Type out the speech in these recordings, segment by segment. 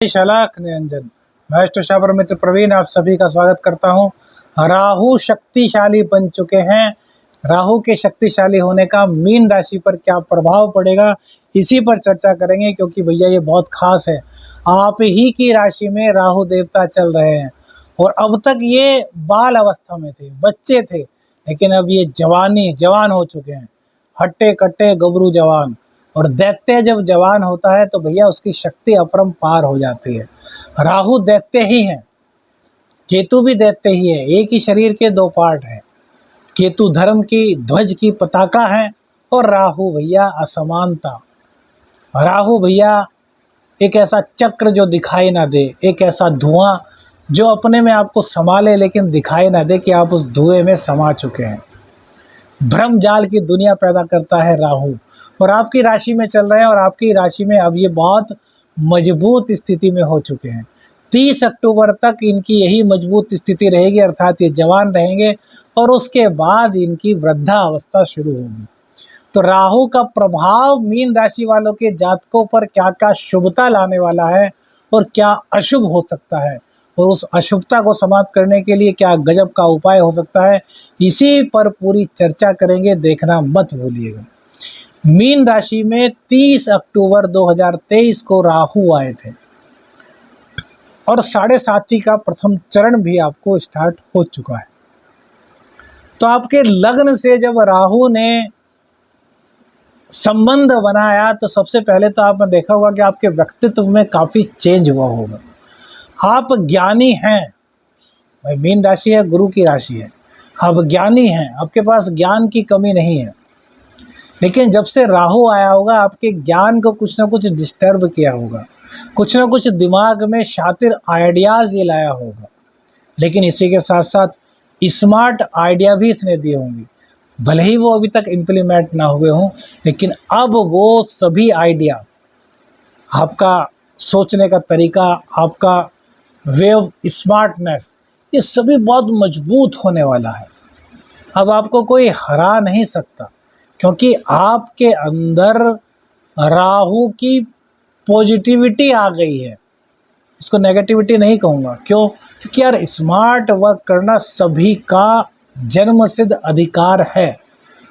शलाक निरंजन। मैं अष्टशाबर मित्र प्रवीण आप सभी का स्वागत करता हूं। राहु शक्तिशाली बन चुके हैं। राहु के शक्तिशाली होने का मीन राशि पर क्या प्रभाव पड़ेगा, इसी पर चर्चा करेंगे, क्योंकि भैया ये बहुत खास है। आप ही की राशि में राहु देवता चल रहे हैं और अब तक ये बाल अवस्था में थे, बच्चे थे, लेकिन अब ये जवान हो चुके हैं। हट्टे कट्टे गबरू जवान। और दैत्य जब जवान होता है तो भैया उसकी शक्ति अपरंपार हो जाती है। राहु दैत्य ही है, केतु भी दैत्य ही है। एक ही शरीर के दो पार्ट हैं। केतु धर्म की ध्वज की पताका है और राहु भैया असमानता। राहु भैया एक ऐसा चक्र जो दिखाई ना दे, एक ऐसा धुआं जो अपने में आपको संभाले लेकिन दिखाई ना दे कि आप उस धुएं में समा चुके हैं। भ्रम जाल की दुनिया पैदा करता है राहु, और आपकी राशि में चल रहे हैं। और आपकी राशि में अब ये बहुत मजबूत स्थिति में हो चुके हैं। 30 अक्टूबर तक इनकी यही मजबूत स्थिति रहेगी, अर्थात ये जवान रहेंगे और उसके बाद इनकी वृद्धा अवस्था शुरू होगी। तो राहु का प्रभाव मीन राशि वालों के जातकों पर क्या क्या शुभता लाने वाला है और क्या अशुभ हो सकता है, और उस अशुभता को समाप्त करने के लिए क्या गजब का उपाय हो सकता है, इसी पर पूरी चर्चा करेंगे। देखना मत भूलिएगा। मीन राशि में 30 अक्टूबर 2023 को राहु आए थे और 7.5 का प्रथम चरण भी आपको स्टार्ट हो चुका है। तो आपके लग्न से जब राहु ने संबंध बनाया तो सबसे पहले तो आपने देखा होगा कि आपके व्यक्तित्व में काफ़ी चेंज हुआ होगा। आप ज्ञानी हैं। भाई मीन राशि है, गुरु की राशि है। आप ज्ञानी हैं, आपके पास ज्ञान की कमी नहीं है। लेकिन जब से राहु आया होगा आपके ज्ञान को कुछ ना कुछ डिस्टर्ब किया होगा, कुछ ना कुछ दिमाग में शातिर आइडियाज़ ये लाया होगा। लेकिन इसी के साथ साथ स्मार्ट आइडिया भी इसने दिए होंगे, भले ही वो अभी तक इम्प्लीमेंट ना हुए हों, लेकिन अब वो सभी आइडिया, आपका सोचने का तरीका, आपका वे ऑफ स्मार्टनेस, ये सभी बहुत मजबूत होने वाला है। अब आपको कोई हरा नहीं सकता, क्योंकि आपके अंदर राहु की पॉजिटिविटी आ गई है। इसको नेगेटिविटी नहीं कहूँगा। क्यों? क्योंकि यार स्मार्ट वर्क करना सभी का जन्मसिद्ध अधिकार है।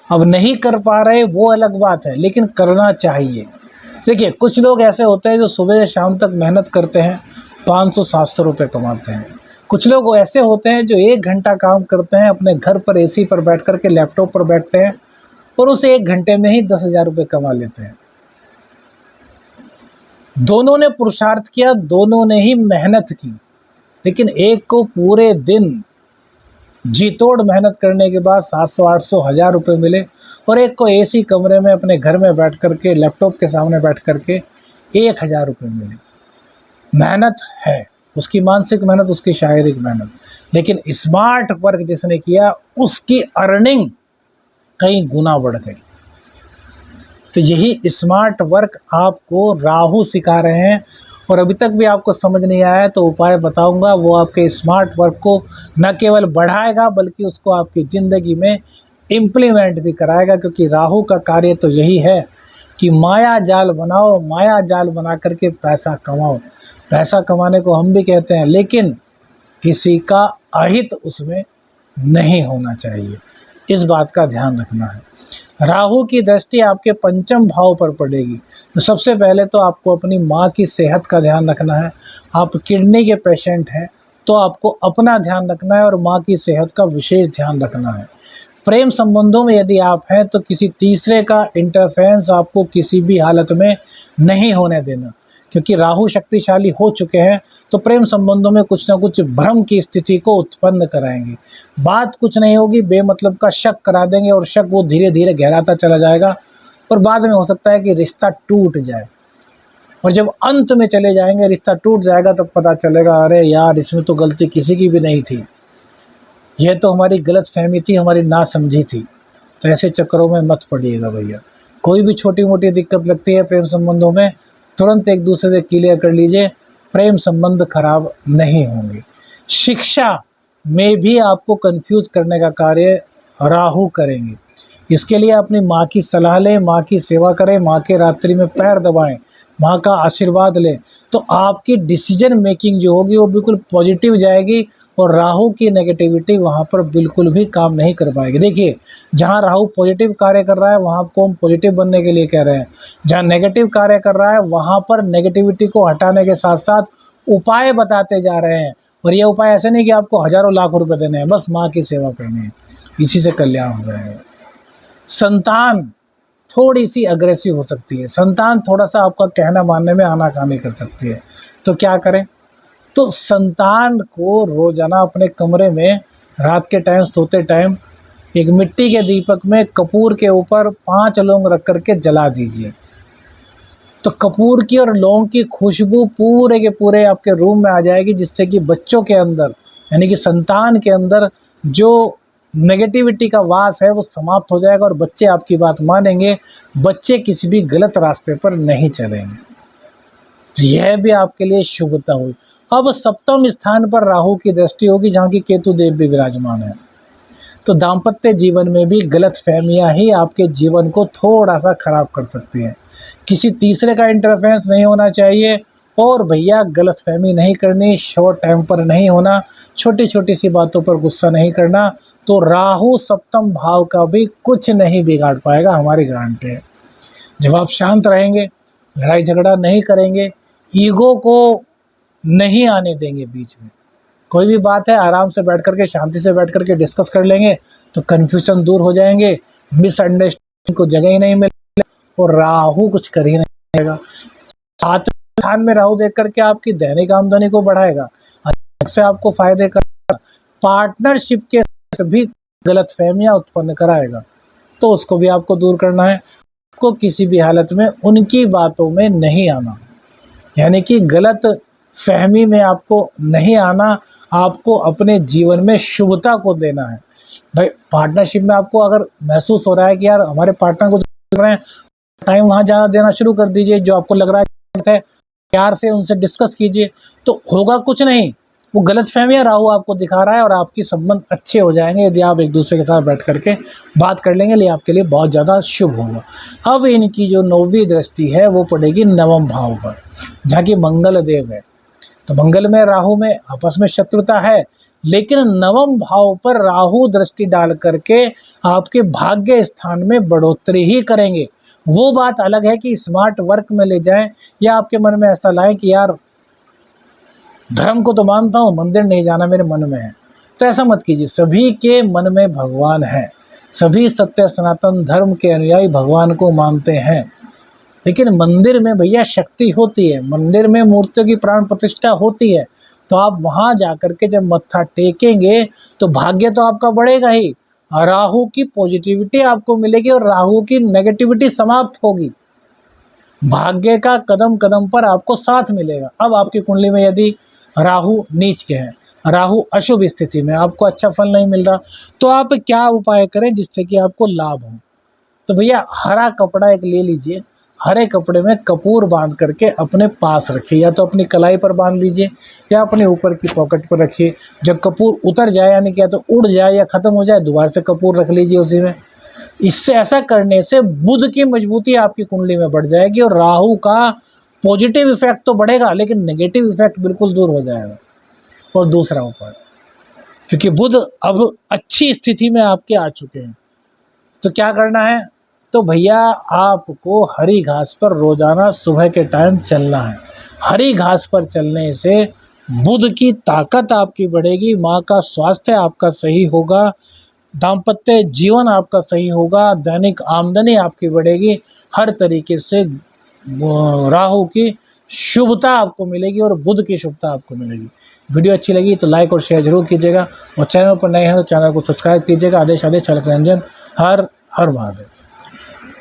अब नहीं कर पा रहे वो अलग बात है, लेकिन करना चाहिए। देखिए, कुछ लोग ऐसे होते हैं जो सुबह से शाम तक मेहनत करते हैं, 500-700 रुपये कमाते हैं। कुछ लोग ऐसे होते हैं जो 1 घंटा काम करते हैं, अपने घर पर एसी पर बैठ कर के लैपटॉप पर बैठते हैं और उस 1 घंटे में ही 10,000 रुपये कमा लेते हैं। दोनों ने पुरुषार्थ किया, दोनों ने ही मेहनत की, लेकिन एक को पूरे दिन जी तोड़ मेहनत करने के बाद 700-800 1000 रुपये मिले, और एक को एसी कमरे में अपने घर में बैठ कर के लैपटॉप के सामने बैठ कर के 1000 रुपये मिले। मेहनत है, उसकी मानसिक मेहनत, उसकी शारीरिक मेहनत, लेकिन स्मार्ट वर्क जिसने किया उसकी अर्निंग कई गुना बढ़ गई। तो यही स्मार्ट वर्क आपको राहु सिखा रहे हैं, और अभी तक भी आपको समझ नहीं आया तो उपाय बताऊंगा। वो आपके स्मार्ट वर्क को न केवल बढ़ाएगा बल्कि उसको आपकी ज़िंदगी में इम्प्लीमेंट भी कराएगा, क्योंकि राहु का कार्य तो यही है कि माया जाल बनाओ, माया जाल बना करके पैसा कमाओ। पैसा कमाने को हम भी कहते हैं, लेकिन किसी का अहित उसमें नहीं होना चाहिए। इस बात का ध्यान रखना है। राहु की दृष्टि आपके पंचम भाव पर पड़ेगी, तो सबसे पहले तो आपको अपनी माँ की सेहत का ध्यान रखना है। आप किडनी के पेशेंट हैं तो आपको अपना ध्यान रखना है और माँ की सेहत का विशेष ध्यान रखना है। प्रेम संबंधों में यदि आप हैं तो किसी तीसरे का इंटरफेरेंस आपको किसी भी हालत में नहीं होने देना, क्योंकि राहु शक्तिशाली हो चुके हैं तो प्रेम संबंधों में कुछ ना कुछ भ्रम की स्थिति को उत्पन्न कराएंगे। बात कुछ नहीं होगी, बेमतलब का शक करा देंगे और शक वो धीरे धीरे गहराता चला जाएगा और बाद में हो सकता है कि रिश्ता टूट जाए। और जब अंत में चले जाएंगे, रिश्ता टूट जाएगा, तब पता चलेगा अरे यार इसमें तो गलती किसी की भी नहीं थी, यह तो हमारी गलत फहमी थी, हमारी नासमझी थी। तो ऐसे चक्करों में मत पड़िएगा भैया। कोई भी छोटी मोटी दिक्कत लगती है प्रेम संबंधों में, तुरंत एक दूसरे से क्लियर कर लीजिए, प्रेम संबंध खराब नहीं होंगे। शिक्षा में भी आपको कंफ्यूज करने का कार्य राहु करेंगे। इसके लिए अपनी माँ की सलाह लें, माँ की सेवा करें, माँ के रात्रि में पैर दबाएं, माँ का आशीर्वाद लें, तो आपकी डिसीजन मेकिंग जो होगी वो बिल्कुल पॉजिटिव जाएगी और राहु की नेगेटिविटी वहाँ पर बिल्कुल भी काम नहीं कर पाएगी। देखिए, जहाँ राहु पॉजिटिव कार्य कर रहा है वहाँ को हम पॉजिटिव बनने के लिए कह रहे हैं, जहाँ नेगेटिव कार्य कर रहा है वहाँ पर नेगेटिविटी को हटाने के साथ साथ उपाय बताते जा रहे हैं। और ये उपाय ऐसे नहीं कि आपको हज़ारों लाख रुपए देने हैं, बस माँ की सेवा करनी है, इसी से कल्याण हो जाएगा। संतान थोड़ी सी अग्रेसिव हो सकती है, संतान थोड़ा सा आपका कहना मानने में आनाकानी कर सकती है, तो क्या करें? तो संतान को रोजाना अपने कमरे में रात के टाइम सोते टाइम एक मिट्टी के दीपक में कपूर के ऊपर 5 लौंग रख करके जला दीजिए। तो कपूर की और लौंग की खुशबू पूरे के पूरे आपके रूम में आ जाएगी, जिससे कि बच्चों के अंदर यानी कि संतान के अंदर जो नेगेटिविटी का वास है वो समाप्त हो जाएगा और बच्चे आपकी बात मानेंगे, बच्चे किसी भी गलत रास्ते पर नहीं चलेंगे। तो यह भी आपके लिए शुभता हुई। अब सप्तम स्थान पर राहु की दृष्टि होगी, जहाँ की केतु देव भी विराजमान है। तो दाम्पत्य जीवन में भी गलत फहमियाँ ही आपके जीवन को थोड़ा सा खराब कर सकती हैं। किसी तीसरे का इंटरफेरेंस नहीं होना चाहिए और भैया गलत फहमी नहीं करनी, शॉर्ट टेम्पर नहीं होना, छोटी छोटी सी बातों पर गुस्सा नहीं करना। तो राहु सप्तम भाव का भी कुछ नहीं बिगाड़ पाएगा, हमारी गारंटी है। जब आप शांत रहेंगे, लड़ाई झगड़ा नहीं करेंगे, ईगो को नहीं आने देंगे बीच में, कोई भी बात है आराम से बैठ करके शांति से बैठ करके डिस्कस कर लेंगे, तो कन्फ्यूजन दूर हो जाएंगे, मिसअंडरस्टैंडिंग को जगह ही नहीं मिलेगी और राहु कुछ कर ही नहीं पाएगा। सातवें स्थान में राहु देख करके आपकी दैनिक आमदनी को बढ़ाएगा, से आपको फायदे करेगा, पार्टनरशिप के भी गलतफहमियां उत्पन्न कराएगा, तो उसको भी आपको दूर करना है। आपको किसी भी हालत में उनकी बातों में नहीं आना, यानी कि गलत फहमी में आपको नहीं आना, आपको अपने जीवन में शुभता को देना है। भाई पार्टनरशिप में आपको अगर महसूस हो रहा है कि यार हमारे पार्टनर को जो रहे हैं, टाइम वहाँ ज़्यादा देना शुरू कर दीजिए, जो आपको लग रहा है प्यार से उनसे डिस्कस कीजिए, तो होगा कुछ नहीं, वो गलत फहमियाँ राहु आपको दिखा रहा है और आपकी संबंध अच्छे हो जाएंगे यदि आप एक दूसरे के साथ बैठ करके बात कर लेंगे, ये आपके लिए बहुत ज़्यादा शुभ होगा। अब इनकी जो 9वीं दृष्टि है वो पड़ेगी 9वें भाव पर, जहाँ की मंगल देव है। तो मंगल में राहु में आपस में शत्रुता है, लेकिन 9वें भाव पर राहु दृष्टि डाल करके आपके भाग्य स्थान में बढ़ोतरी ही करेंगे। वो बात अलग है कि स्मार्ट वर्क में ले जाएं या आपके मन में ऐसा लाएं कि यार धर्म को तो मानता हूँ, मंदिर नहीं जाना मेरे मन में है, तो ऐसा मत कीजिए। सभी के मन में भगवान है, सभी सत्य सनातन धर्म के अनुयायी भगवान को मानते हैं, लेकिन मंदिर में भैया शक्ति होती है, मंदिर में मूर्तियों की प्राण प्रतिष्ठा होती है, तो आप वहाँ जा कर के जब मत्था टेकेंगे तो भाग्य तो आपका बढ़ेगा ही, राहु की पॉजिटिविटी आपको मिलेगी और राहु की नेगेटिविटी समाप्त होगी, भाग्य का कदम कदम पर आपको साथ मिलेगा। अब आपकी कुंडली में यदि राहु नीच के हैं, राहु अशुभ स्थिति में, आपको अच्छा फल नहीं मिल रहा, तो आप क्या उपाय करें जिससे कि आपको लाभ हो? तो भैया हरा कपड़ा एक ले लीजिए, हरे कपड़े में कपूर बांध करके अपने पास रखिए, या तो अपनी कलाई पर बांध लीजिए या अपने ऊपर की पॉकेट पर रखिए। जब कपूर उतर जाए यानी क्या तो उड़ जाए या ख़त्म हो जाए, दोबारा से कपूर रख लीजिए उसी में। इससे ऐसा करने से बुध की मजबूती आपकी कुंडली में बढ़ जाएगी और राहु का पॉजिटिव इफेक्ट तो बढ़ेगा लेकिन नेगेटिव इफेक्ट बिल्कुल दूर हो जाएगा। और दूसरा उपाय, क्योंकि बुध अब अच्छी स्थिति में आपके आ चुके हैं, तो क्या करना है? तो भैया आपको हरी घास पर रोजाना सुबह के टाइम चलना है। हरी घास पर चलने से बुध की ताकत आपकी बढ़ेगी, माँ का स्वास्थ्य आपका सही होगा, दाम्पत्य जीवन आपका सही होगा, दैनिक आमदनी आपकी बढ़ेगी, हर तरीके से राहु की शुभता आपको मिलेगी और बुध की शुभता आपको मिलेगी। वीडियो अच्छी लगी तो लाइक और शेयर जरूर कीजिएगा और चैनल पर नए हैं तो चैनल को सब्सक्राइब कीजिएगा। आदेश चालक रंजन, हर हर महादेव।